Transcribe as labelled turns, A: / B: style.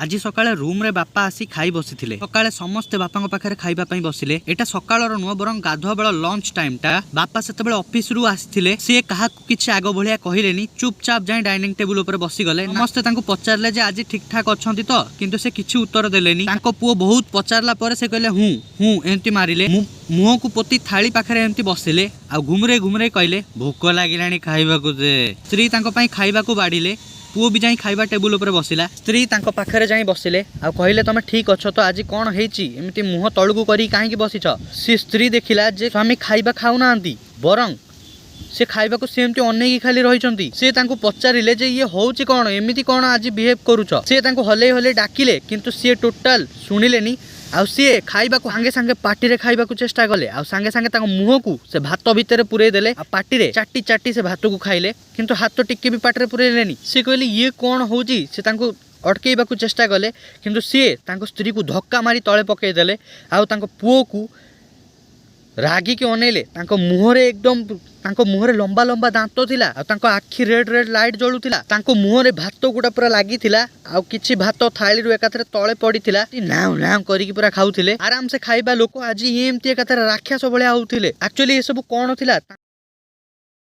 A: आज सकाळे रूम रे बापा आसी खाई बसिथिले। सकाळे समस्ते बापा पाखरे खाइबा पई बसिले। एटा सकाळर नुह बरं गाधुआ बेला लंच टाइम टा। बापा सेतेबेले ऑफिस रु आसिथिले। से काहा किछि आगो भलिया कहिलेनी, चुपचाप जाई डाइनिंग टेबल ऊपर बसी गले। समस्ते तांको पचारले जे आज ठीक ठाक अछंती तो, किंतु से किछि उत्तर देलेनी। तांको पुओ बहुत पचारला पर से कहले हूं हूं एंती मारिले। मुह को पोती थाली पाखरे एंती बसिले। आ घुमरे घुमरे कहले भोक लागिलानी खाइबा को दे। स्त्री तांको पई खाइबा को बाडिले। पुओ भी जाई खाइबा टेबुल ऊपर बसिला। स्त्री तांको पाखरे जाई बसिले आ कहले तमे ठीक अछ तो आज कोन हेची एमिति मुह तळगु करी काहे की बसिछ। से स्त्री देखिला जे स्वामी खाइबा खाउ नांती, बरं से खाइबा को सेमती अनेकी खाली रहिचंती। से तांको पचारिले जे ये होउची कोन एमिति कोन आज बिहेव करूछ। से तांको हले हले डाकिले किंतु से टोटल सुनिलेनी। आउ सी खाइबा को सांगे सांगे पार्टी रे खाइबा को चेष्टा कले। आ सांगे सांगे तांको मुह को से भात भितर पुरे देले। आ पार्टी रे चाटी चाटी से भात को खाइले, किंतु हाथ टिके भी पार्टी रे पुरेलेनी। से कहले ये कोन होउची। से तांको अटकेइबा को चेष्टा कले, किंतु सी तांको स्त्री को धक्का मारी तळे पकेइ देले। आउ तांको पुओ को रागी के अनेले। तांको मुहरे एकदम तांको मुहरे लंबा लंबा दांत थिला। आ तांको आखि रेड रेड लाइट जळुथिला। तांको मुहरे भात गुडा पूरा लागिथिला। आ किछि भात थाली रु एकाथरे तळे पडिथिला। नाउ नाउ करिकि पूरा खाउथिले। आराम से खाइबा लोक आज एमती एकाथरे राक्षस भलिया होउथिले। एक्चुअली ए सब कोन थिला।